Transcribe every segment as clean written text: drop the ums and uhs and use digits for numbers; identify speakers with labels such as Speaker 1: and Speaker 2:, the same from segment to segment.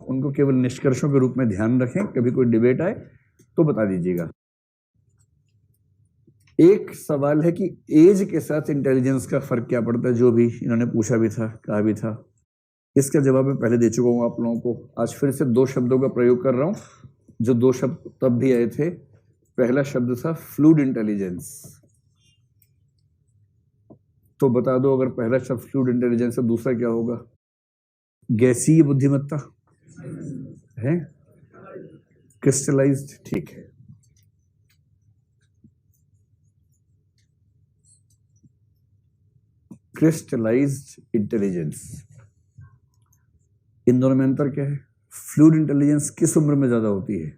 Speaker 1: उनको केवल निष्कर्षों के रूप में ध्यान रखें, कभी कोई डिबेट आए तो बता दीजिएगा। एक सवाल है कि एज के साथ इंटेलिजेंस का फर्क क्या पड़ता है, जो भी इन्होंने पूछा भी था, कहा भी था। इसका जवाब मैं पहले दे चुका हूं आप लोगों को। आज फिर से दो शब्दों का प्रयोग कर रहा हूं, जो दो शब्द तब भी आए थे। पहला शब्द था फ्लूइड इंटेलिजेंस। तो बता दो, अगर पहला शब्द फ्लूइड इंटेलिजेंस है, दूसरा क्या होगा? गैसीय बुद्धिमत्ता है, क्रिस्टलाइज्ड, ठीक है। क्रिस्टलाइज्ड इंटेलिजेंस, इन दोनों में अंतर क्या है? फ्लूइड इंटेलिजेंस किस उम्र में ज्यादा होती है?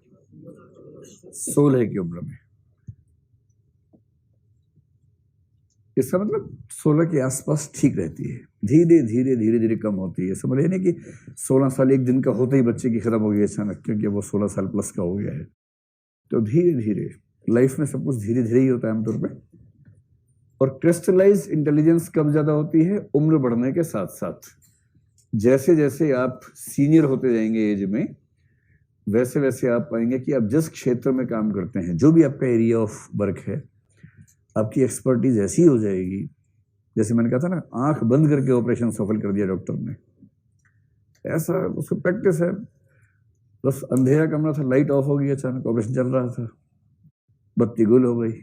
Speaker 1: 16 की उम्र में। इसका मतलब 16 के आसपास ठीक रहती है, धीरे धीरे धीरे धीरे कम होती है। समझ नहीं कि 16 साल एक दिन का होते ही बच्चे की खत्म हो गई अचानक, क्योंकि वो 16 साल प्लस का हो गया है। तो धीरे धीरे लाइफ में सब कुछ धीरे धीरे ही होता है आमतौर पे। और क्रिस्टलाइज इंटेलिजेंस कब ज्यादा होती है? उम्र बढ़ने के साथ साथ। जैसे जैसे आप सीनियर होते जाएंगे एज में, वैसे वैसे आप पाएंगे कि आप जिस क्षेत्र में काम करते हैं, जो भी आपका एरिया ऑफ वर्क है, आपकी एक्सपर्टीज ऐसी हो जाएगी, जैसे मैंने कहा था ना, आंख बंद करके ऑपरेशन सफल कर दिया डॉक्टर ने, ऐसा उसको प्रैक्टिस है। बस अंधेरा कमरा था, लाइट ऑफ हो गई, अचानक ऑपरेशन चल रहा था, बत्ती गुल हो गई,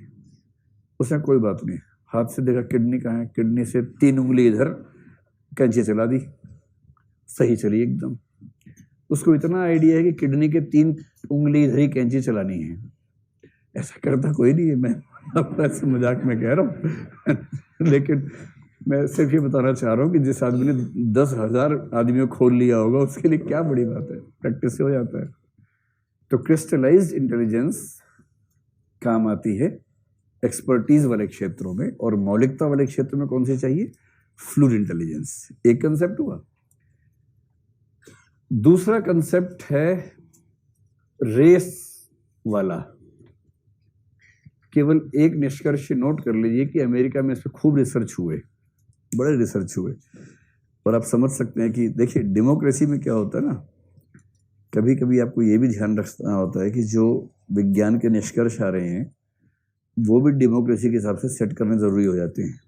Speaker 1: उसने कोई बात नहीं, हाथ से देखा किडनी कहाँ है, किडनी से 3 उंगली इधर, कैंची चला दी, सही चली एकदम। उसको इतना आइडिया है कि किडनी के 3 उंगली इधर ही कैंची चलानी है। ऐसा करता कोई नहीं है, मैं ऐसे मजाक में कह रहा हूँ लेकिन मैं सिर्फ ये बताना चाह रहा हूँ कि जिस आदमी ने 10,000 आदमियों को खोल लिया होगा, उसके लिए क्या बड़ी बात है, प्रैक्टिस से हो जाता है। तो क्रिस्टलाइज्ड इंटेलिजेंस काम आती है एक्सपर्टीज वाले क्षेत्रों में, और मौलिकता वाले क्षेत्र में कौन सी चाहिए? Fluid intelligence. एक कंसेप्ट हुआ। दूसरा कंसेप्ट है रेस वाला। केवल एक निष्कर्ष नोट कर लीजिए कि अमेरिका में इस पर खूब रिसर्च हुए, बड़े रिसर्च हुए, और आप समझ सकते हैं कि देखिए डेमोक्रेसी में क्या होता है ना, कभी कभी आपको ये भी ध्यान रखना होता है कि जो विज्ञान के निष्कर्ष आ रहे हैं, वो भी डेमोक्रेसी के हिसाब से सेट करने जरूरी हो जाते हैं।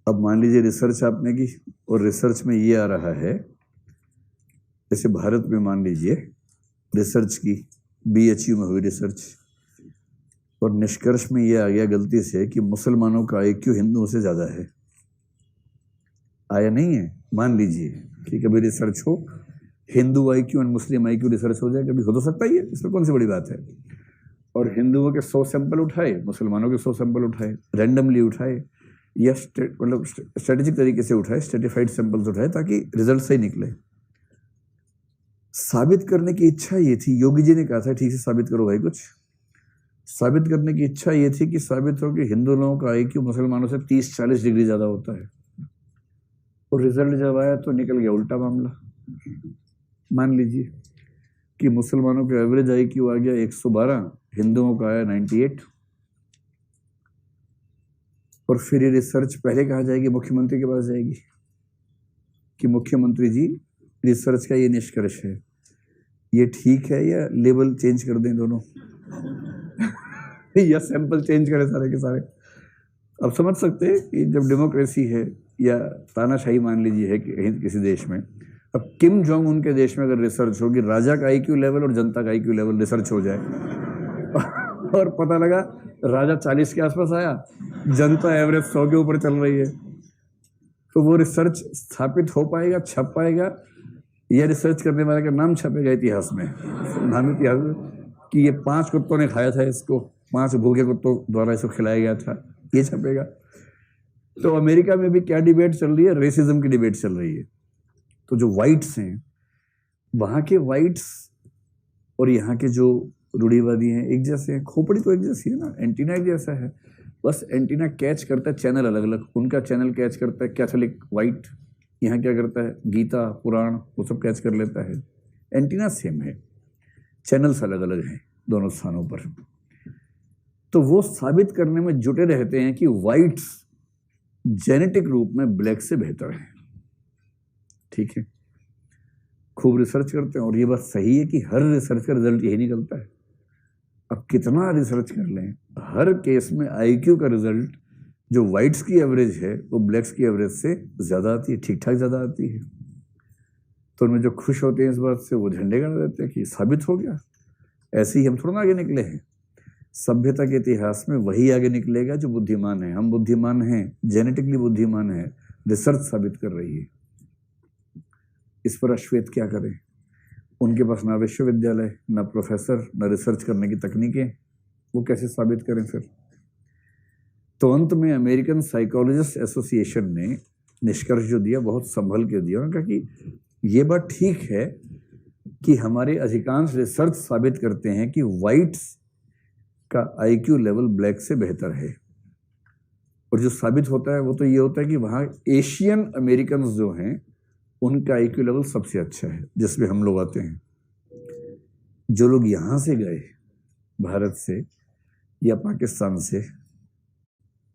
Speaker 1: अब मान लीजिए रिसर्च आपने की, और रिसर्च में ये आ रहा है, जैसे भारत में मान लीजिए रिसर्च की, BHU में हुई रिसर्च, और निष्कर्ष में ये आ गया गलती से कि मुसलमानों का IQ हिंदुओं से ज्यादा है। आया नहीं है? मान लीजिए कि कभी रिसर्च हो, हिंदू IQ और मुस्लिम IQ रिसर्च हो जाए, कभी हो तो सकता ही है, इसमें कौन सी बड़ी बात है। और हिंदुओं के 100 सैंपल उठाए, मुसलमानों के 100 सैंपल उठाए, रैंडमली उठाए, या मतलब स्ट्रेटेजिक तरीके से उठाए, स्ट्रेटिफाइड सैंपल्स उठाए, ताकि रिजल्ट सही निकले। साबित करने की इच्छा ये थी, योगी जी ने कहा था ठीक से साबित करो भाई कुछ। साबित करने की इच्छा ये थी कि साबित हो कि हिंदू लोगों का IQ मुसलमानों से 30-40 डिग्री ज्यादा होता है। और रिजल्ट जब आया तो निकल गया उल्टा मामला। मान लीजिए कि मुसलमानों का एवरेज IQ आ गया 112, हिंदुओं का आया 98। और फिर ये रिसर्च पहले कहा जाएगी, मुख्यमंत्री के पास जाएगी कि मुख्यमंत्री जी, रिसर्च का ये निष्कर्ष है, ये ठीक है, या लेबल चेंज कर दें दोनों या सैंपल चेंज करें सारे के सारे। अब समझ सकते हैं कि जब डेमोक्रेसी है, या तानाशाही मान लीजिए है कि किसी देश में, अब किम जोंग उन के देश में अगर रिसर्च होगी, राजा का IQ लेवल और जनता का IQ लेवल रिसर्च हो जाए और पता लगा राजा 40 के आसपास आया, जनता एवरेज 100 के ऊपर चल रही है, तो वो रिसर्च स्थापित हो पाएगा, छप पाएगा, या रिसर्च करने वाले का नाम छपेगा इतिहास में, नाम इतिहास में कि ये 5 कुत्तों ने खाया था इसको, 5 भूखे कुत्तों द्वारा इसको खिलाया गया था, ये छपेगा। तो अमेरिका में भी क्या डिबेट चल रही है? रेसिज्म की डिबेट चल रही है। तो जो वाइट्स हैं, वहां के वाइट्स और यहाँ के जो रूढ़िवादी हैं एक जैसे हैं। खोपड़ी तो एक जैसी है ना, एंटीना एक जैसा है, बस एंटीना कैच करता है चैनल अलग अलग। उनका चैनल कैच करता है कैथोलिक वाइट, यहाँ क्या करता है गीता पुराण, वो सब कैच कर लेता है। एंटीना सेम है, चैनल्स अलग अलग हैं दोनों स्थानों पर। तो वो साबित करने में जुटे रहते हैं कि वाइट्स जेनेटिक रूप में ब्लैक से बेहतर है। ठीक है, खूब रिसर्च करते हैं, और ये बात सही है कि हर रिसर्च का रिजल्ट यही निकलता है। अब कितना रिसर्च कर लें, हर केस में आईक्यू का रिजल्ट जो वाइट्स की एवरेज है वो ब्लैक्स की एवरेज से ज़्यादा आती है, ठीक ठाक ज़्यादा आती है। तो उनमें जो खुश होते हैं इस बात से, वो झंडे गाड़ देते हैं कि साबित हो गया। ऐसे ही हम थोड़ा ना आगे निकले हैं, सभ्यता के इतिहास में वही आगे निकलेगा जो बुद्धिमान है। हम बुद्धिमान हैं, जेनेटिकली बुद्धिमान है, रिसर्च साबित कर रही है। इस पर अश्वेत क्या करें? उनके पास ना विश्वविद्यालय, ना प्रोफेसर, ना रिसर्च करने की तकनीकें, वो कैसे साबित करें फिर? तो अंत में अमेरिकन साइकोलॉजिस्ट एसोसिएशन ने निष्कर्ष जो दिया बहुत संभल के दिया। उन्होंने कहा कि ये बात ठीक है कि हमारे अधिकांश रिसर्च साबित करते हैं कि वाइट्स का आईक्यू लेवल ब्लैक से बेहतर है, और जो साबित होता है वो तो ये होता है कि वहाँ एशियन अमेरिकन जो हैं उनका आईक्यू लेवल सबसे अच्छा है, जिसमें हम लोग आते हैं। जो लोग यहाँ से गए, भारत से या पाकिस्तान से,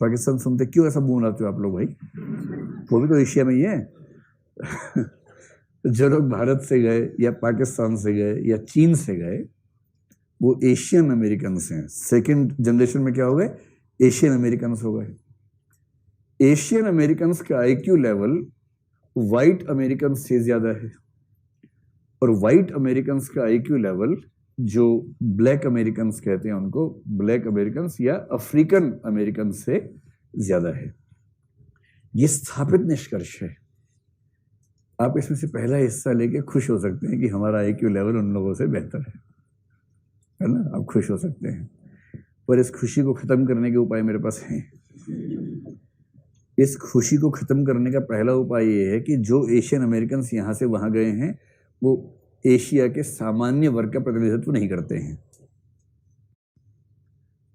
Speaker 1: पाकिस्तान सुनते क्यों ऐसा मुंह लाते हो आप लोग भाई? वो भी तो एशिया में ही है। जो लोग भारत से गए या पाकिस्तान से गए या चीन से गए, वो एशियन अमेरिकन हैं। सेकंड जनरेशन में क्या हो गए? एशियन अमेरिकन हो गए। एशियन अमेरिकन का आईक्यू लेवल वाइट अमेरिकन से ज्यादा है, और वाइट अमेरिकन का आईक्यू लेवल जो ब्लैक अमेरिकन कहते हैं उनको, ब्लैक अमेरिकन या अफ्रीकन अमेरिकन से ज्यादा है। ये स्थापित निष्कर्ष है। आप इसमें से पहला हिस्सा लेके खुश हो सकते हैं कि हमारा आईक्यू लेवल उन लोगों से बेहतर है ना? आप खुश हो सकते हैं, पर इस खुशी को खत्म करने के उपाय मेरे पास हैं। इस खुशी को खत्म करने का पहला उपाय ये है कि जो एशियन अमेरिकन यहाँ से वहाँ गए हैं वो एशिया के सामान्य वर्ग का प्रतिनिधित्व नहीं करते हैं।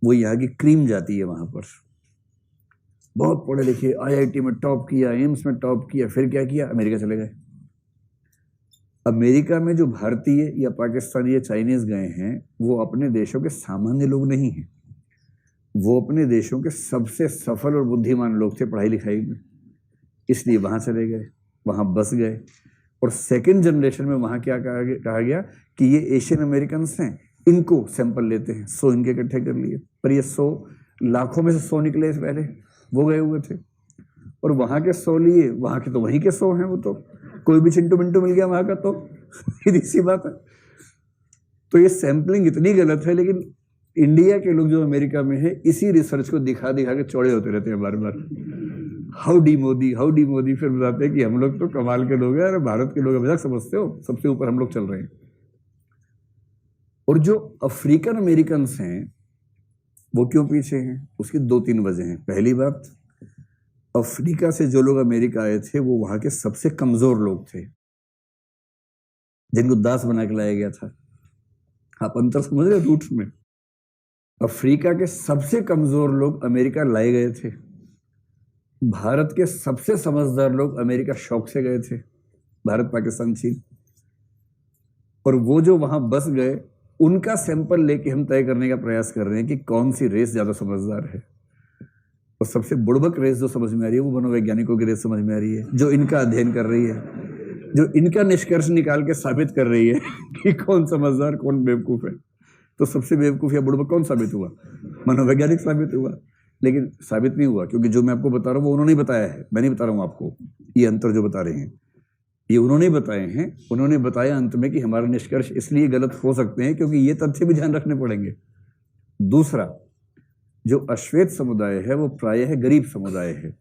Speaker 1: वो यहाँ की क्रीम जाती है, वहाँ पर बहुत पढ़े लिखे, आईआईटी में टॉप किया, एम्स में टॉप किया, फिर क्या किया? अमेरिका चले गए। अमेरिका में जो भारतीय या पाकिस्तानी या चाइनीज गए हैं वो अपने देशों के सामान्य लोग नहीं हैं, वो अपने देशों के सबसे सफल और बुद्धिमान लोग थे पढ़ाई लिखाई में, इसलिए वहां चले गए, वहां बस गए। और सेकंड जनरेशन में वहां क्या कहा गया कि ये एशियन अमेरिकन हैं, इनको सैंपल लेते हैं। 100 इनके इकट्ठे कर लिए, पर ये 100 लाखों में से 100 निकले इस पहले, वो गए हुए थे। और वहां के 100 लिए, वहां के तो वहीं के 100 हैं। वो तो कोई भी चिंटू मिंटू मिल गया वहां का, तो सीधी सी बात है। तो ये सैंपलिंग इतनी गलत है, लेकिन इंडिया के लोग जो अमेरिका में है इसी रिसर्च को दिखा दिखा के चौड़े होते रहते हैं बार बार। हाउडी मोदी, हाउडी मोदी, फिर बताते हैं कि हम लोग तो कमाल के लोग हैं, अरे भारत के लोग मजाक समझते हो, सबसे ऊपर हम लोग चल रहे हैं। और जो अफ्रीकन अमेरिकन हैं वो क्यों पीछे हैं? उसकी 2-3 वजह हैं। पहली बात, अफ्रीका से जो लोग अमेरिका आए थे वो वहां के सबसे कमजोर लोग थे, जिनको दास बना के लाया गया था। आप अंतर समझ रहे रूट्स में? अफ्रीका के सबसे कमजोर लोग अमेरिका लाए गए थे। भारत के सबसे समझदार लोग अमेरिका शौक से गए थे, भारत, पाकिस्तान, चीन। और वो जो वहां बस गए उनका सैंपल लेके हम तय करने का प्रयास कर रहे हैं कि कौन सी रेस ज्यादा समझदार है। और सबसे बुड़बक रेस जो समझ में आ रही है वो मनोवैज्ञानिकों की रेस समझ में आ रही है, जो इनका अध्ययन कर रही है, जो इनका निष्कर्ष निकाल के साबित कर रही है कि कौन समझदार कौन बेवकूफ है। तो सबसे बेवकूफ या बुड़बक कौन साबित हुआ? मनोवैज्ञानिक साबित हुआ। लेकिन साबित नहीं हुआ, क्योंकि जो मैं आपको बता रहा हूँ वो उन्होंने बताया है, मैं नहीं बता रहा हूँ आपको। ये अंतर जो बता रहे हैं ये उन्होंने बताए हैं। उन्होंने बताया अंत में कि हमारे निष्कर्ष इसलिए गलत हो सकते हैं क्योंकि ये तथ्य भी ध्यान रखने पड़ेंगे। दूसरा, जो अश्वेत समुदाय है वो प्रायः गरीब समुदाय है,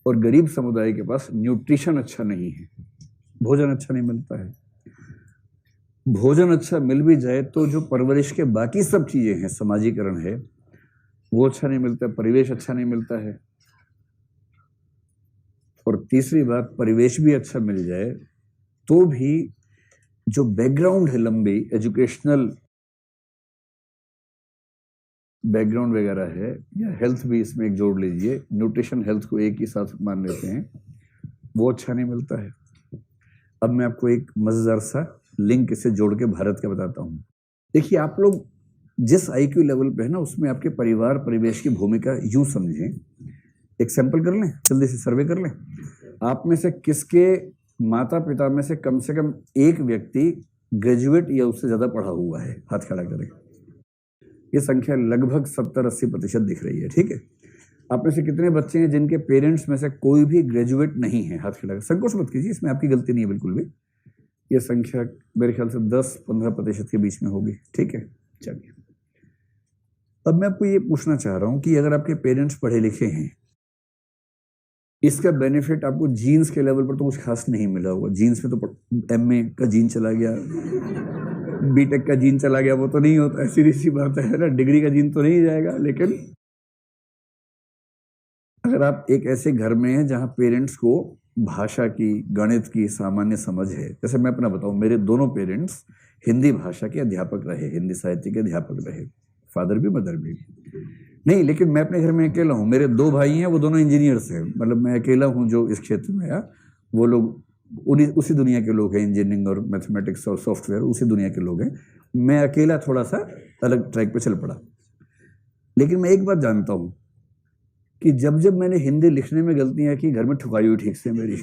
Speaker 1: और गरीब समुदाय के पास न्यूट्रिशन अच्छा नहीं है, भोजन अच्छा नहीं मिलता है। भोजन अच्छा मिल भी जाए तो जो परवरिश के बाकी सब चीजें हैं, समाजीकरण है, वो अच्छा नहीं मिलता, परिवेश अच्छा नहीं मिलता है। और तीसरी बात, परिवेश भी अच्छा मिल जाए तो भी जो बैकग्राउंड है, लंबी एजुकेशनल बैकग्राउंड वगैरह है, या हेल्थ भी इसमें एक जोड़ लीजिए, न्यूट्रिशन हेल्थ को एक ही साथ मान लेते हैं, वो अच्छा नहीं मिलता है। अब मैं आपको एक मजेदार सा लिंक इसे जोड़ के भारत का बताता हूँ। देखिए, आप लोग जिस आईक्यू लेवल पे है ना, उसमें आपके परिवार परिवेश की भूमिका यूं समझें। एक सैंपल कर लें, जल्दी से सर्वे कर लें। आप में से किसके माता पिता में से कम एक व्यक्ति ग्रेजुएट या उससे ज्यादा पढ़ा हुआ है, हाथ खड़ा करें। ये संख्या लगभग 70-80% दिख रही है, ठीक है। आप में से कितने बच्चे हैं जिनके पेरेंट्स में से कोई भी ग्रेजुएट नहीं है, हाथ खड़ा करें। संकोच मत कीजिए, इसमें आपकी गलती नहीं है बिल्कुल भी। ये संख्या मेरे ख्याल से 10-15% के बीच में होगी, ठीक है। चलिए, अब मैं आपको ये पूछना चाह रहा हूं कि अगर आपके पेरेंट्स पढ़े लिखे हैं, इसका बेनिफिट आपको जीन्स के लेवल पर तो कुछ खास नहीं मिला होगा। जीन्स में तो एमए का जीन चला गया, बीटेक का जीन चला गया, वो तो नहीं होता है, सीधी सी बात है ना। डिग्री का जीन तो नहीं जाएगा। लेकिन अगर आप एक ऐसे घर में हैं जहां पेरेंट्स को भाषा की, गणित की सामान्य समझ है, जैसे मैं अपना बताऊं, मेरे दोनों पेरेंट्स हिंदी भाषा के अध्यापक रहे, हिंदी साहित्य के अध्यापक रहे, फादर भी मदर भी। नहीं, लेकिन मैं अपने घर में अकेला हूँ। मेरे 2 भाई हैं, वो दोनों इंजीनियर्स हैं। मतलब मैं अकेला हूँ जो इस क्षेत्र में है। वो लोग उसी दुनिया के लोग हैं, इंजीनियरिंग और मैथमेटिक्स और सॉफ्टवेयर उसी दुनिया के लोग हैं। मैं अकेला थोड़ा सा अलग ट्रैक पे चल पड़ा। लेकिन मैं एक बात जानता हूँ कि जब जब मैंने हिंदी लिखने में गलतियां की, घर में ठुकाई हुई ठीक से मेरी।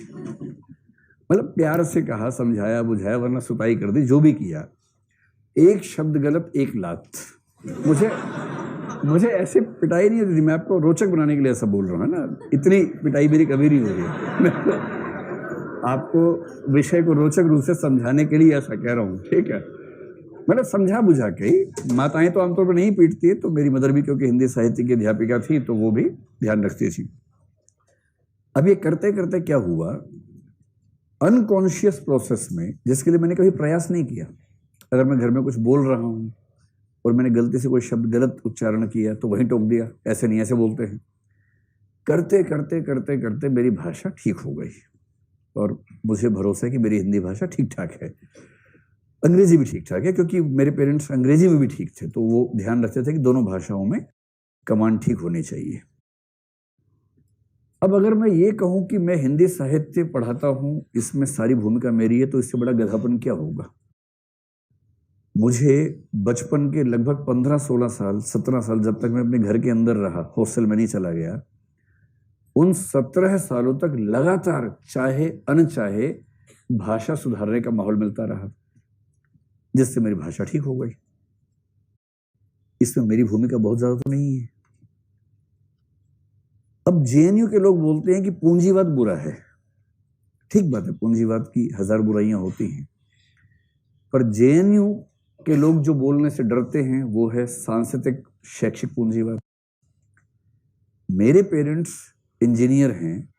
Speaker 1: मतलब प्यार से कहा, समझाया बुझाया, वरना सुताई कर दी, जो भी किया। एक शब्द गलत, एक लात। मुझे ऐसे पिटाई नहीं होती थी। मैं आपको रोचक बनाने के लिए ऐसा बोल रहा हूँ ना। इतनी पिटाई मेरी कभी नहीं हो रही है। आपको विषय को रोचक रूप से समझाने के लिए ऐसा कह रहा हूँ, ठीक है। मतलब समझा बुझा के ही। माताएं तो आमतौर पर नहीं पीटती है, तो मेरी मदर भी क्योंकि हिंदी साहित्य की अध्यापिका थी तो वो भी ध्यान रखती थी। अब ये करते करते क्या हुआ, अनकॉन्शियस प्रोसेस में, जिसके लिए मैंने कभी प्रयास नहीं किया, अगर मैं घर में कुछ बोल रहा हूं और मैंने गलती से कोई शब्द गलत उच्चारण किया तो वहीं टोक दिया, ऐसे नहीं ऐसे बोलते हैं। करते करते करते करते मेरी भाषा ठीक हो गई और मुझे भरोसा है कि मेरी हिंदी भाषा ठीक ठाक है। अंग्रेजी भी ठीक ठाक है, क्योंकि मेरे पेरेंट्स अंग्रेजी में भी ठीक थे, तो वो ध्यान रखते थे कि दोनों भाषाओं में कमांड ठीक होनी चाहिए। अब अगर मैं ये कहूं कि मैं हिंदी साहित्य पढ़ाता हूं, इसमें सारी भूमिका मेरी है, तो इससे बड़ा गधापन क्या होगा। मुझे बचपन के लगभग 15-16 साल, 17 साल, जब तक मैं अपने घर के अंदर रहा, हॉस्टल में नहीं चला गया, उन 17 सालों तक लगातार चाहे अनचाहे भाषा सुधारने का माहौल मिलता रहा, जिससे मेरी भाषा ठीक हो गई। इसमें मेरी भूमिका बहुत ज्यादा तो नहीं है। अब जेएनयू के लोग बोलते हैं कि पूंजीवाद बुरा है। ठीक बात है, पूंजीवाद की 1000 बुराइयां होती हैं, पर जेएनयू के लोग जो बोलने से डरते हैं वो है सांस्कृतिक शैक्षिक पूंजीवाद। मेरे पेरेंट्स इंजीनियर हैं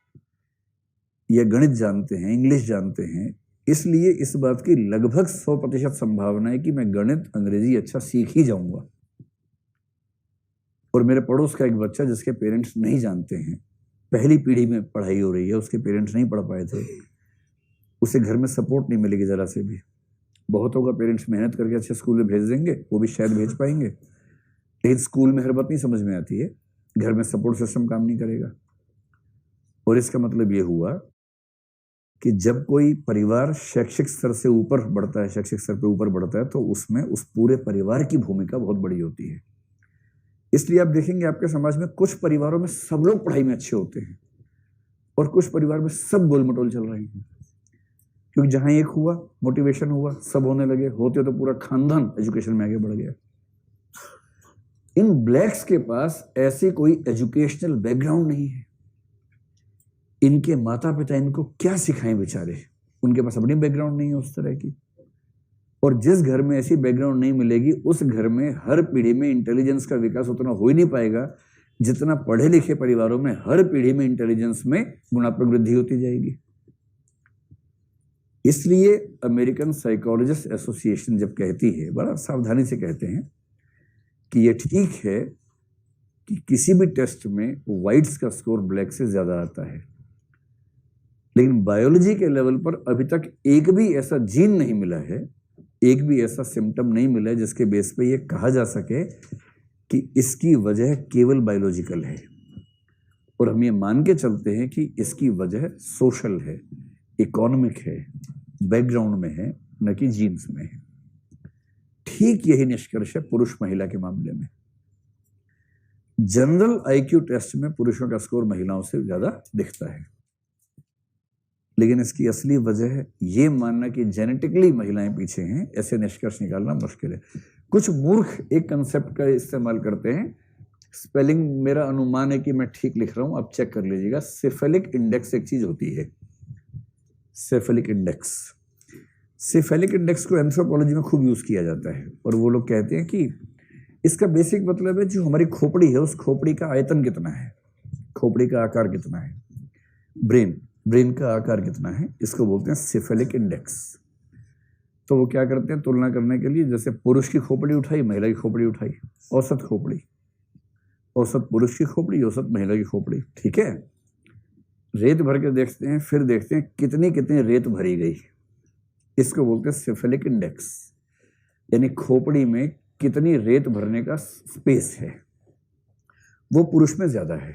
Speaker 1: या गणित जानते हैं, इंग्लिश जानते हैं, इसलिए इस बात की लगभग 100% संभावना है कि मैं गणित अंग्रेजी अच्छा सीख ही जाऊंगा। और मेरे पड़ोस का एक बच्चा जिसके पेरेंट्स नहीं जानते हैं, पहली पीढ़ी में पढ़ाई हो रही है, उसके पेरेंट्स नहीं पढ़ पाए थे, उसे घर में सपोर्ट नहीं मिलेगी जरा से भी। बहुतों का पेरेंट्स मेहनत करके अच्छे स्कूल में भेज देंगे, वो भी शायद भेज पाएंगे, लेकिन स्कूल में हर बात नहीं समझ में आती है, घर में सपोर्ट सिस्टम काम नहीं करेगा। और इसका मतलब ये हुआ कि जब कोई परिवार शैक्षिक स्तर से ऊपर बढ़ता है, शैक्षिक स्तर पे ऊपर बढ़ता है, तो उसमें उस पूरे परिवार की भूमिका बहुत बड़ी होती है। इसलिए आप देखेंगे आपके समाज में कुछ परिवारों में सब लोग पढ़ाई में अच्छे होते हैं और कुछ परिवार में सब गोलमटोल चल रहे हैं, क्योंकि जहां एक हुआ, मोटिवेशन हुआ, सब होने लगे, होते तो पूरा खानदान एजुकेशन में आगे बढ़ गया। इन ब्लैक्स के पास ऐसे कोई एजुकेशनल बैकग्राउंड नहीं है। इनके माता पिता इनको क्या सिखाएं बेचारे, उनके पास अपनी बैकग्राउंड नहीं है उस तरह की। और जिस घर में ऐसी बैकग्राउंड नहीं मिलेगी, उस घर में हर पीढ़ी में इंटेलिजेंस का विकास उतना हो ही नहीं पाएगा जितना पढ़े लिखे परिवारों में हर पीढ़ी में इंटेलिजेंस में गुणात्मक वृद्धि होती जाएगी। इसलिए अमेरिकन साइकोलॉजिस्ट एसोसिएशन जब कहती है, बड़ा सावधानी से कहते हैं कि यह ठीक है कि किसी भी टेस्ट में व्हाइट्स का स्कोर ब्लैक से ज्यादा आता है, लेकिन बायोलॉजी के लेवल पर अभी तक एक भी ऐसा जीन नहीं मिला है, एक भी ऐसा सिम्टम नहीं मिला है जिसके बेस पे यह कहा जा सके कि इसकी वजह केवल बायोलॉजिकल है। और हम ये मान के चलते हैं कि इसकी वजह सोशल है, इकोनॉमिक है, बैकग्राउंड में है, न कि जीन्स में है। ठीक यही निष्कर्ष है पुरुष महिला के मामले में। जनरल आईक्यू टेस्ट में पुरुषों का स्कोर महिलाओं से ज्यादा दिखता है। लेकिन इसकी असली वजह है ये मानना कि जेनेटिकली महिलाएं पीछे हैं, ऐसे निष्कर्ष निकालना मुश्किल है। कुछ मूर्ख एक कंसेप्ट का इस्तेमाल करते हैं, स्पेलिंग मेरा अनुमान है कि मैं ठीक लिख रहा हूं, आप चेक कर लीजिएगा। सेफेलिक इंडेक्स एक चीज होती है, सेफेलिक इंडेक्स। सेफेलिक इंडेक्स को एंथ्रोपोलॉजी में खूब यूज किया जाता है, और वो लोग कहते हैं कि इसका बेसिक मतलब है जो हमारी खोपड़ी है उस खोपड़ी का आयतन कितना है, खोपड़ी का आकार कितना है, ब्रेन का आकार कितना है, इसको बोलते हैं सेफेलिक इंडेक्स। तो वो क्या करते हैं, तुलना करने के लिए जैसे पुरुष की खोपड़ी उठाई, महिला की खोपड़ी उठाई, औसत खोपड़ी, औसत पुरुष की खोपड़ी, औसत महिला की खोपड़ी, ठीक है। रेत भर के देखते हैं, फिर देखते हैं कितनी कितनी रेत भरी गई, इसको बोलते हैं सेफेलिक इंडेक्स, यानी खोपड़ी में कितनी रेत भरने का स्पेस है, वो पुरुष में ज्यादा है।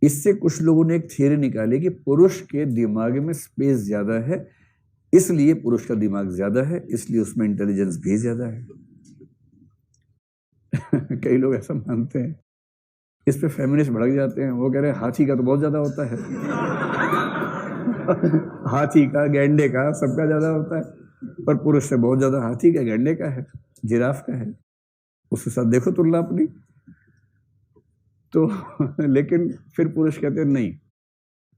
Speaker 1: इससे कुछ लोगों ने एक थियरी निकाली कि पुरुष के दिमाग में स्पेस ज्यादा है, इसलिए पुरुष का दिमाग ज्यादा है, इसलिए उसमें इंटेलिजेंस भी ज्यादा है। कई लोग ऐसा मानते हैं। इस पे फेमिनिस्ट भड़क जाते हैं, वो कह रहे हैं हाथी का तो बहुत ज्यादा होता है। हाथी का, गैंडे का, सबका ज्यादा होता है, पर पुरुष से बहुत ज्यादा हाथी का, गैंडे का है, जिराफ का है। उसके साथ देखो तुलना अपनी। तो लेकिन फिर पुरुष कहते हैं नहीं,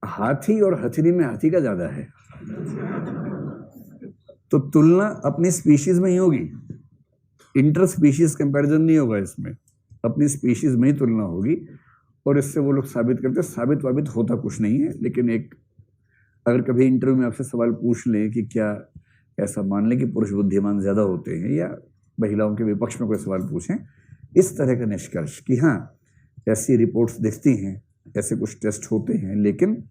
Speaker 1: हाथी और हथनी में हाथी का ज्यादा है। तो तुलना अपनी स्पीशीज में ही होगी, इंटर स्पीशीज कंपैरिजन नहीं होगा इसमें, अपनी स्पीशीज में ही तुलना होगी। और इससे वो लोग साबित करते हैं, साबित वाबित होता कुछ नहीं है, लेकिन एक अगर कभी इंटरव्यू में आपसे सवाल पूछ लें कि क्या ऐसा मान लें कि पुरुष बुद्धिमान ज्यादा होते हैं, या महिलाओं के विपक्ष में कोई सवाल पूछें, इस तरह का निष्कर्ष कि हाँ ऐसी रिपोर्ट्स दिखती हैं, ऐसे कुछ टेस्ट होते हैं, लेकिन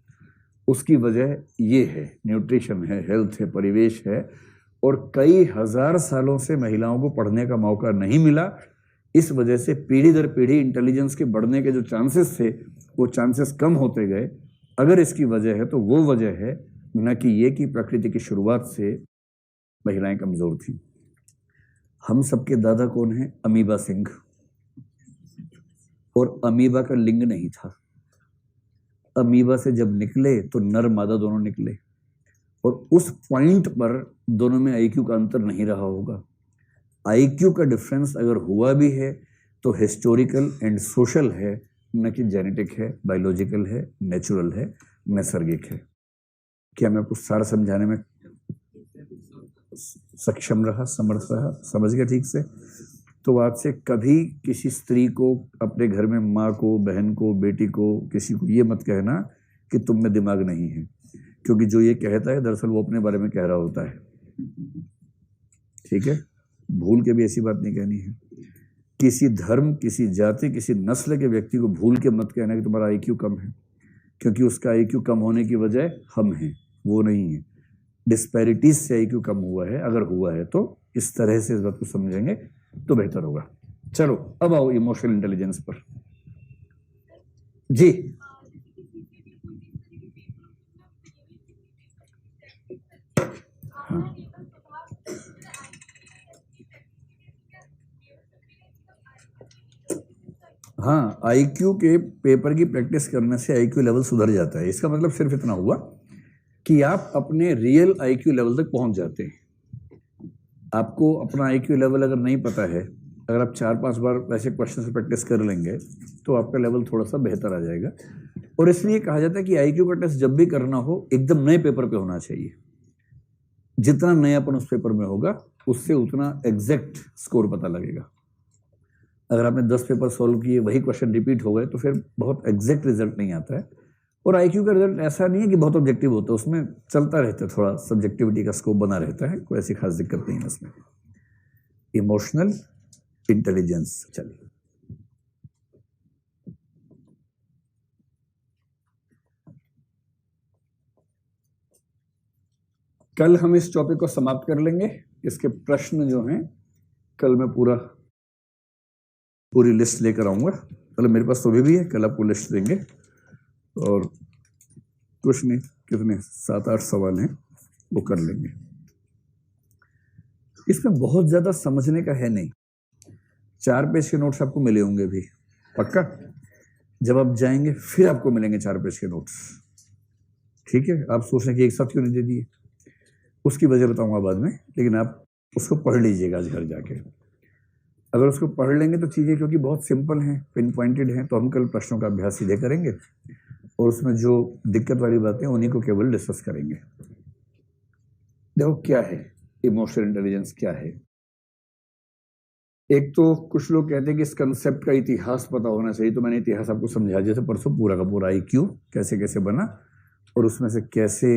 Speaker 1: उसकी वजह ये है, न्यूट्रिशन है, हेल्थ है, परिवेश है, और कई हजार सालों से महिलाओं को पढ़ने का मौका नहीं मिला, इस वजह से पीढ़ी दर पीढ़ी इंटेलिजेंस के बढ़ने के जो चांसेस थे वो चांसेस कम होते गए। अगर इसकी वजह है तो वो वजह है, न कि ये कि प्रकृति की शुरुआत से महिलाएं कमजोर थी। हम सबके दादा कौन है? अमीबा सिंह। और अमीबा का लिंग नहीं था। अमीबा से जब निकले तो नर मादा दोनों निकले, और उस पॉइंट पर दोनों में आईक्यू का अंतर नहीं रहा होगा। आईक्यू का डिफरेंस अगर हुआ भी है तो हिस्टोरिकल एंड सोशल है, न कि जेनेटिक है, बायोलॉजिकल है, नेचुरल है, नैसर्गिक है। क्या मैं कुछ सारा समझाने में सक्षम रहा, समर्थ रहा, समझ गया ठीक से? तो आज से कभी किसी स्त्री को, अपने घर में माँ को, बहन को, बेटी को, किसी को ये मत कहना कि तुम में दिमाग नहीं है, क्योंकि जो ये कहता है दरअसल वो अपने बारे में कह रहा होता है। ठीक है, भूल के भी ऐसी बात नहीं कहनी है। किसी धर्म, किसी जाति, किसी नस्ल के व्यक्ति को भूल के मत कहना कि तुम्हारा आईक्यू कम है, क्योंकि उसका आईक्यू कम होने की वजह हम हैं, वो नहीं है। डिस्पैरिटीज से आईक्यू कम हुआ है, अगर हुआ है तो इस तरह से इस बात को समझेंगे तो बेहतर होगा। चलो अब आओ इमोशनल इंटेलिजेंस पर। जी हाँ, आईक्यू के पेपर की प्रैक्टिस करने से आईक्यू लेवल सुधर जाता है। इसका मतलब सिर्फ इतना हुआ कि आप अपने रियल आईक्यू लेवल तक पहुंच जाते हैं। आपको अपना आईक्यू लेवल अगर नहीं पता है, अगर आप 4-5 बार वैसे क्वेश्चन से प्रैक्टिस कर लेंगे तो आपका लेवल थोड़ा सा बेहतर आ जाएगा। और इसलिए कहा जाता है कि आईक्यू का टेस्ट जब भी करना हो एकदम नए पेपर पे होना चाहिए। जितना नयापन उस पेपर में होगा उससे उतना एग्जैक्ट स्कोर पता लगेगा। अगर आपने 10 पेपर सॉल्व किए, वही क्वेश्चन रिपीट हो गए तो फिर बहुत एग्जैक्ट रिजल्ट नहीं आता है। और आईक्यू का रिजल्ट ऐसा नहीं है कि बहुत ऑब्जेक्टिव होता है, उसमें चलता रहता है, थोड़ा सब्जेक्टिविटी का स्कोप बना रहता है, कोई ऐसी खास दिक्कत नहीं है उसमें। इमोशनल इंटेलिजेंस, चलिए कल हम इस टॉपिक को समाप्त कर लेंगे। इसके प्रश्न जो हैं कल मैं पूरी लिस्ट लेकर आऊंगा। मतलब मेरे पास तो भी है, कल आपको लिस्ट देंगे। और कुछ नहीं, कितने 7-8 सवाल हैं, वो कर लेंगे। इसमें बहुत ज्यादा समझने का है नहीं। 4 पेज के नोट्स आपको मिले होंगे भी, पक्का। जब आप जाएंगे फिर आपको मिलेंगे 4 पेज के नोट्स। ठीक है, आप सोच रहे हैं कि एक साथ क्यों नहीं दे दिए, उसकी वजह बताऊंगा बाद में, लेकिन आप उसको पढ़ लीजिएगा आज घर जाके। अगर उसको पढ़ लेंगे तो चीज़ें क्योंकि बहुत सिंपल हैं, पिन पॉइंटेड हैं, तो हम कल प्रश्नों का अभ्यास सीधे करेंगे और उसमें जो दिक्कत वाली बातें उन्हीं को केवल डिस्कस करेंगे। देखो क्या है इमोशनल इंटेलिजेंस, क्या है। एक तो कुछ लोग कहते हैं कि इस कंसेप्ट का इतिहास पता होना चाहिए, तो मैंने इतिहास आपको समझा, जैसे परसों पूरा का पूरा IQ कैसे कैसे बना और उसमें से कैसे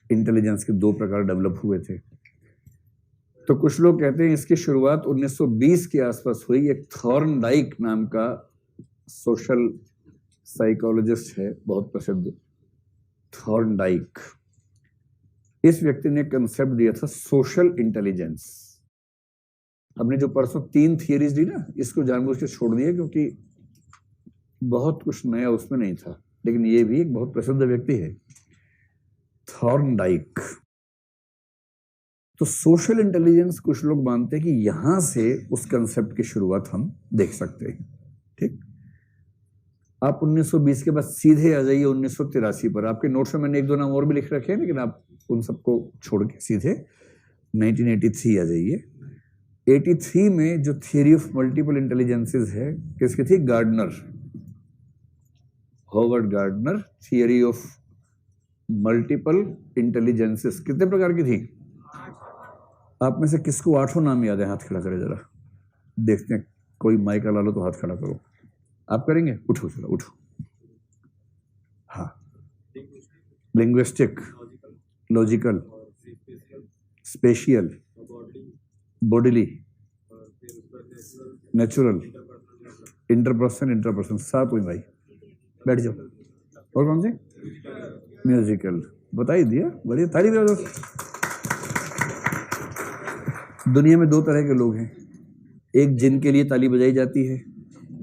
Speaker 1: इंटेलिजेंस के 2 प्रकार डेवलप हुए थे। तो कुछ लोग कहते हैं इसकी शुरुआत 1920 के आसपास हुई। एक थॉर्नडाइक नाम का सोशल साइकोलॉजिस्ट है, बहुत प्रसिद्ध, थॉर्नडाइक। इस व्यक्ति ने कंसेप्ट दिया था सोशल इंटेलिजेंस। हमने जो परसों 3 थियरीज दी ना, इसको जानबूझ के छोड़ दिया क्योंकि बहुत कुछ नया उसमें नहीं था, लेकिन ये भी एक बहुत प्रसिद्ध व्यक्ति है, थॉर्नडाइक। तो सोशल इंटेलिजेंस कुछ लोग मानते हैं कि यहां से उस कंसेप्ट की शुरुआत हम देख सकते हैं। ठीक, आप 1920 के बाद सीधे आ जाइए 1983 पर। आपके नोट्स में मैंने 1-2 नाम और भी लिख रखे हैं, लेकिन आप उन सबको छोड़ के सीधे 1983 आ जाइए। 83 में जो थियरी ऑफ मल्टीपल इंटेलिजेंसेस है, किसकी थी? Gardner, Howard Gardner. Theory of multiple intelligences कितने प्रकार की थी? आप में से किसको 8 नाम याद है? हाथ खड़ा करे जरा, देखते हैं। कोई माइक ला लो तो हाथ खड़ा करो। आप करेंगे? उठो चलो, उठो। हाँ, linguistic, logical, spatial, bodily, natural, interperson. 7 हुई भाई, बैठ जाओ। और कौन सी? म्यूजिकल। बता ही दिया, बढ़िया, तारीफ करो। दुनिया में 2 तरह के लोग हैं, एक जिनके लिए ताली बजाई जाती है,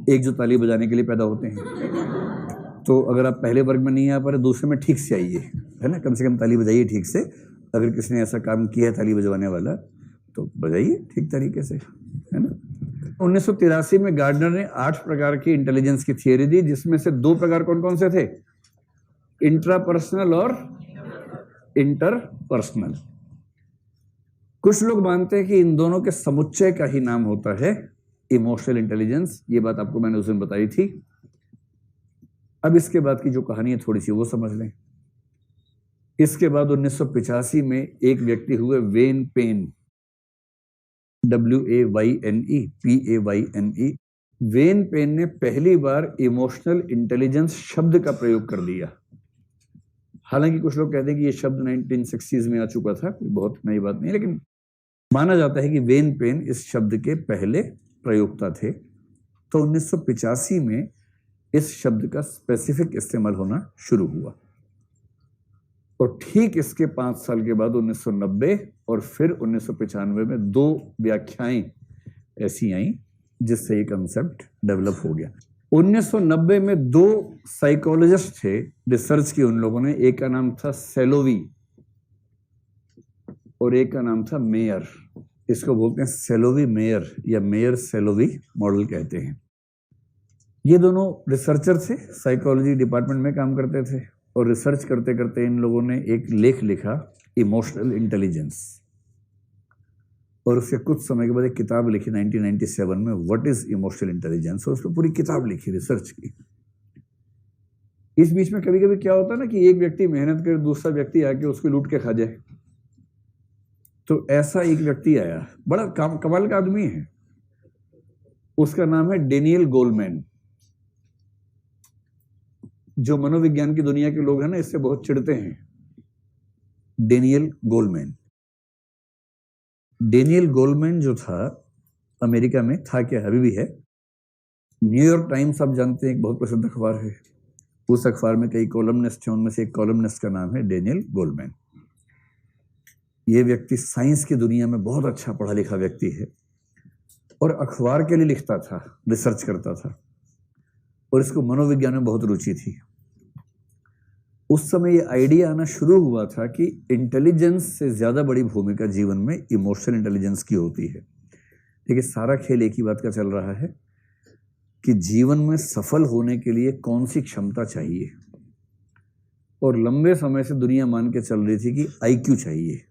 Speaker 1: एक जो ताली बजाने के लिए पैदा होते हैं। तो अगर आप पहले वर्ग में नहीं आ पा रहे, दूसरे में ठीक से आइए, है ना, कम से कम ताली बजाइए ठीक से। अगर किसी ने ऐसा काम किया है ताली बजवाने वाला, तो बजाइए ठीक तरीके से, है ना। 1983 में गार्डनर ने 8 प्रकार की इंटेलिजेंस की थियरी दी, जिसमें से 2 प्रकार कौन कौन से थे? इंट्रापर्सनल और इंटरपर्सनल। कुछ लोग मानते हैं कि इन दोनों के समुच्चय का ही नाम होता है इमोशनल इंटेलिजेंस। ये बात आपको मैंने उस दिन बताई थी। अब इसके बाद की जो कहानी है थोड़ी सी वो समझ लें। इसके बाद 1985 में एक व्यक्ति हुए, Wayne Penn, WAYNE, Wayne Penn ने पहली बार इमोशनल इंटेलिजेंस शब्द का प्रयोग कर दिया। हालांकि कुछ लोग कहते हैं कि ये शब्द 1960s में आ चुका था, कोई बहुत नई बात नहीं, लेकिन माना जाता है कि वेन पेन इस शब्द के पहले प्रयोक्ता थे। तो 1985 में इस शब्द का स्पेसिफिक इस्तेमाल होना शुरू हुआ, और ठीक इसके 5 साल के बाद 1990 और फिर 1995 में 2 व्याख्याएं ऐसी आई जिससे ये कंसेप्ट डेवलप हो गया। 1990 में 2 साइकोलॉजिस्ट थे, रिसर्च की उन लोगों ने। एक का नाम था सेलोवी और एक का नाम था मेयर। इसको बोलते हैं सेलोवी मेयर या मेयर सेलोवी मॉडल कहते हैं। ये दोनों रिसर्चर थे, साइकोलॉजी डिपार्टमेंट में काम करते थे, और रिसर्च करते करते इन लोगों ने एक लेख लिखा, इमोशनल इंटेलिजेंस, और उसके कुछ समय के बाद एक किताब लिखी 1997 में, व्हाट इज इमोशनल इंटेलिजेंस, और उस पर पूरी किताब लिखी रिसर्च की। इस बीच में कभी कभी क्या होता है ना कि एक व्यक्ति मेहनत करे, दूसरा व्यक्ति आके उसको लूट के खा जाए। तो ऐसा एक व्यक्ति आया, बड़ा कमाल का आदमी है, उसका नाम है डेनियल गोलमैन। जो मनोविज्ञान की दुनिया के लोग हैं ना, इससे बहुत चिढ़ते हैं। डेनियल गोलमैन, डेनियल गोलमैन जो था अमेरिका में था, क्या अभी भी है, न्यूयॉर्क टाइम्स आप जानते हैं, एक बहुत प्रसिद्ध अखबार है। उस अखबार में कई कॉलमनिस्ट हैं, उनमें से एक कॉलमनिस्ट का नाम है डेनियल गोलमैन। ये व्यक्ति साइंस की दुनिया में बहुत अच्छा पढ़ा लिखा व्यक्ति है, और अखबार के लिए लिखता था, रिसर्च करता था, और इसको मनोविज्ञान में बहुत रुचि थी। उस समय ये आइडिया आना शुरू हुआ था कि इंटेलिजेंस से ज्यादा बड़ी भूमिका जीवन में इमोशनल इंटेलिजेंस की होती है। देखिए, सारा खेल एक ही बात का चल रहा है कि जीवन में सफल होने के लिए कौन सी क्षमता चाहिए। और लंबे समय से दुनिया मान के चल रही थी कि आईक्यू चाहिए।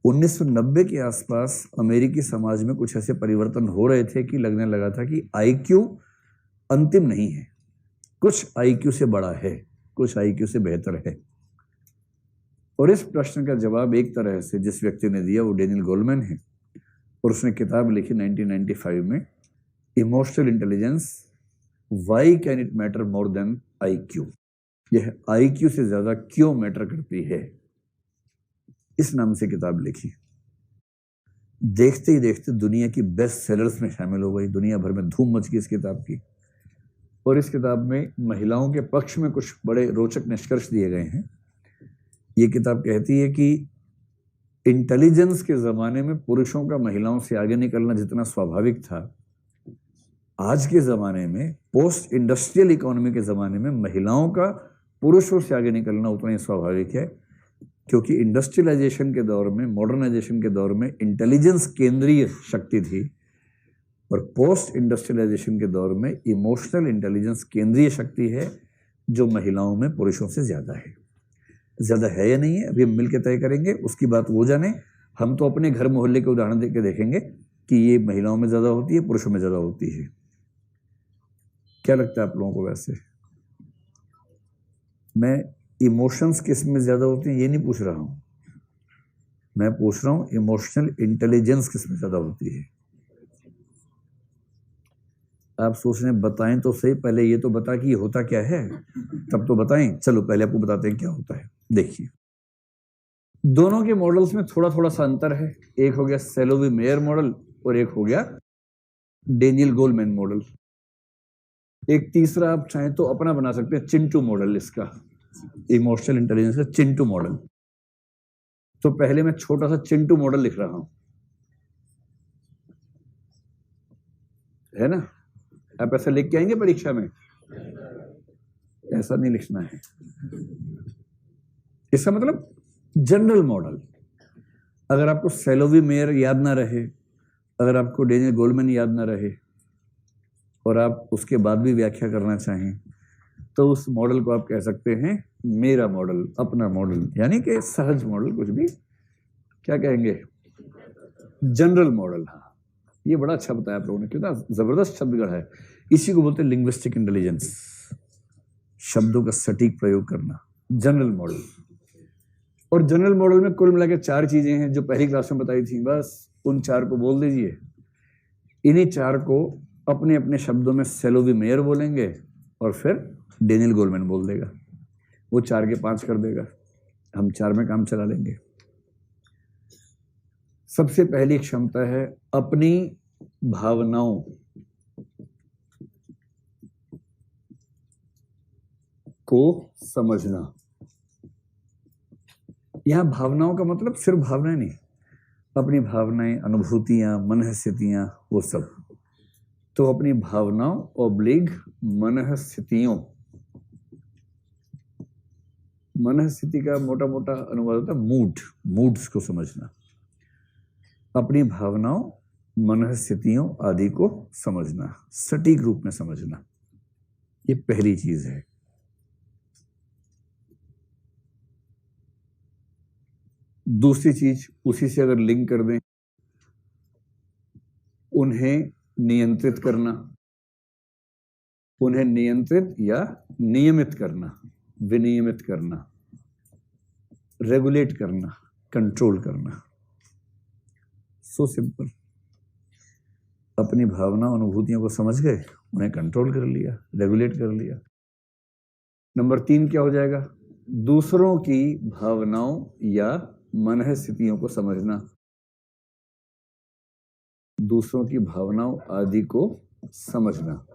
Speaker 1: 1990 के आसपास अमेरिकी समाज में कुछ ऐसे परिवर्तन हो रहे थे कि लगने लगा था कि आईक्यू अंतिम नहीं है, कुछ आईक्यू से बड़ा है, कुछ आईक्यू से बेहतर है। और इस प्रश्न का जवाब एक तरह से जिस व्यक्ति ने दिया वो डेनियल गोलमैन है, और उसने किताब लिखी 1995 में, emotional intelligence, why can it matter more than IQ, यह आईक्यू से ज्यादा क्यों मैटर करती है, इस नाम से किताब लिखी। देखते ही देखते दुनिया की बेस्ट सेलर्स में शामिल हो गई, दुनिया भर में धूम मच गई इस किताब की। और इस किताब में महिलाओं के पक्ष में कुछ बड़े रोचक निष्कर्ष दिए गए हैं। ये किताब कहती है कि इंटेलिजेंस के जमाने में पुरुषों का महिलाओं से आगे निकलना जितना स्वाभाविक था, आज के जमाने में पोस्ट इंडस्ट्रियल इकोनॉमी के जमाने में महिलाओं का पुरुषों से आगे निकलना उतना ही स्वाभाविक है, क्योंकि इंडस्ट्रियलाइजेशन के दौर में, मॉडर्नाइजेशन के दौर में इंटेलिजेंस केंद्रीय शक्ति थी, और पोस्ट इंडस्ट्रियलाइजेशन के दौर में इमोशनल इंटेलिजेंस केंद्रीय शक्ति है, जो महिलाओं में पुरुषों से ज्यादा है। ज्यादा है या नहीं है अभी हम मिलकर तय करेंगे, उसकी बात वो जाने। हम तो अपने घर मोहल्ले के उदाहरण देकर देखेंगे कि ये महिलाओं में ज्यादा होती है, पुरुषों में ज्यादा होती है। क्या लगता है आप लोगों को? वैसे मैं इमोशंस किस में ज्यादा होती हैं ये नहीं पूछ रहा हूं, मैं पूछ रहा हूं इमोशनल इंटेलिजेंस किस में ज्यादा होती है। आप सोच रहे हैं बताएं तो सही, पहले ये तो बता कि ये होता क्या है, तब तो बताएं। चलो पहले आपको बताते हैं क्या होता है। देखिए, दोनों के मॉडल्स में थोड़ा थोड़ा सा अंतर है। एक हो गया सेलोवी मेयर मॉडल और एक हो गया डेनियल गोलमैन मॉडल। एक तीसरा आप चाहें तो अपना बना सकते हैं, चिंटू मॉडल, इसका इमोशनल इंटेलिजेंस का चिंटू मॉडल। तो पहले मैं छोटा सा चिंटू मॉडल लिख रहा हूं, है ना? आप ऐसा लिख के आएंगे परीक्षा में? ऐसा नहीं लिखना है। इसका मतलब जनरल मॉडल। अगर आपको सेलोवी मेयर याद ना रहे, अगर आपको डेनियल गोलमैन याद ना रहे, और आप उसके बाद भी व्याख्या करना चाहें, तो उस मॉडल को आप कह सकते हैं मेरा मॉडल, अपना मॉडल, यानी कि सहज मॉडल, कुछ भी क्या कहेंगे, जनरल मॉडल। हाँ, ये बड़ा अच्छा बताया आप लोगों ने, कितना जबरदस्त शब्द गढ़ा है। इसी को बोलते हैं लिंग्विस्टिक इंटेलिजेंस, शब्दों का सटीक प्रयोग करना, जनरल मॉडल। और जनरल मॉडल में कुल मिलाकर 4 चीजें हैं जो पहली क्लास में बताई थी, बस उन 4 को बोल दीजिए। इन्हीं 4 को अपने अपने शब्दों में सेलोवी मेयर बोलेंगे और फिर डेनियल गोलमैन बोल देगा, वो 4 के 5 कर देगा, हम 4 में काम चला लेंगे। सबसे पहली क्षमता है अपनी भावनाओं को समझना। यहां भावनाओं का मतलब सिर्फ भावनाएं नहीं, अपनी भावनाएं, अनुभूतियां, मनःस्थितियां, वो सब। तो अपनी भावनाओं ऑब्लिग मनःस्थितियों, मनःस्थिति का मोटा मोटा अनुवाद होता है मूड, मूड्स को समझना। अपनी भावनाओं, मनःस्थितियों आदि को समझना, सटीक रूप में समझना, ये पहली चीज है। दूसरी चीज उसी से अगर लिंक कर दें, उन्हें नियंत्रित करना, उन्हें नियंत्रित या नियमित करना, विनियमित करना, रेगुलेट करना, कंट्रोल करना। So simple. अपनी भावना अनुभूतियों को समझ गए, उन्हें कंट्रोल कर लिया, रेगुलेट कर लिया। नंबर 3 क्या हो जाएगा? दूसरों की भावनाओं या मनःस्थितियों को समझना, दूसरों की भावनाओं आदि को समझना।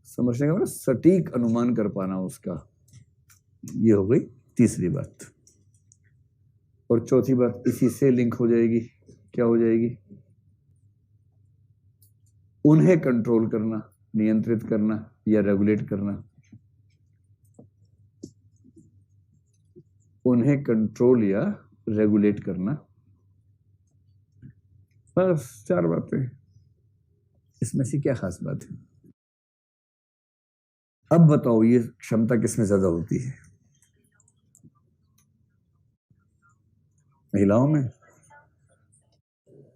Speaker 1: समझने का मतलब सटीक अनुमान कर पाना उसका। ये हो गई तीसरी बात। और चौथी बात इसी से लिंक हो जाएगी, क्या हो जाएगी? उन्हें कंट्रोल करना, नियंत्रित करना या रेगुलेट करना। उन्हें कंट्रोल या रेगुलेट करना, बस 4 बातें। इसमें से क्या खास बात है? अब बताओ ये क्षमता किसमें ज्यादा होती है? महिलाओं में?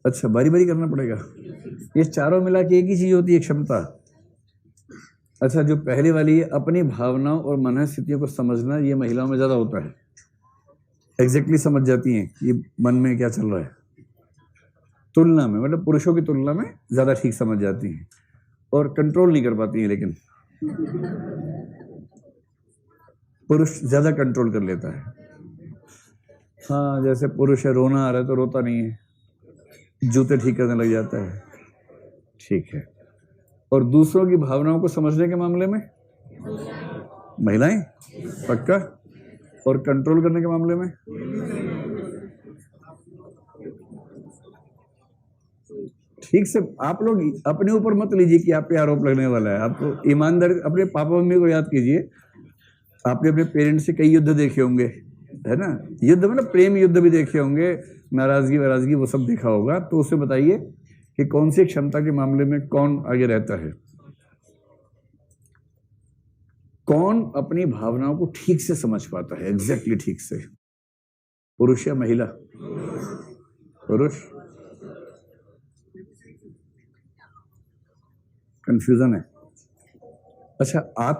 Speaker 1: अच्छा, बारी बारी करना पड़ेगा। ये चारों मिला के एक ही चीज होती है, क्षमता। अच्छा, जो पहले वाली है अपनी भावनाओं और मनस्थितियों को समझना, ये महिलाओं में ज्यादा होता है। एग्जैक्टली समझ जाती हैं ये मन में क्या चल रहा है, तुलना में, मतलब पुरुषों की तुलना में ज्यादा ठीक समझ जाती हैं, और कंट्रोल नहीं कर पाती हैं। लेकिन पुरुष ज्यादा कंट्रोल कर लेता है। हाँ, जैसे पुरुष है, रोना आ रहा है तो रोता नहीं है, जूते ठीक करने लग जाता है। ठीक है। और दूसरों की भावनाओं को समझने के मामले में महिलाएं? पक्का? और कंट्रोल करने के मामले में? ठीक से आप लोग अपने ऊपर मत लीजिए कि आप पे आरोप लगने वाला है। आप तो ईमानदार अपने पापा मम्मी को याद कीजिए। आपने अपने पेरेंट्स से कई युद्ध देखे होंगे, है ना? युद्ध मतलब प्रेम युद्ध भी देखे होंगे, नाराजगी वराजगी वो सब देखा होगा। तो उसे बताइए कि कौन सी क्षमता के मामले में कौन आगे रहता है, कौन अपनी भावनाओं को ठीक से समझ पाता है, एग्जैक्टली ठीक से, पुरुष या महिला? पुरुष। कंफ्यूजन है। अच्छा, आप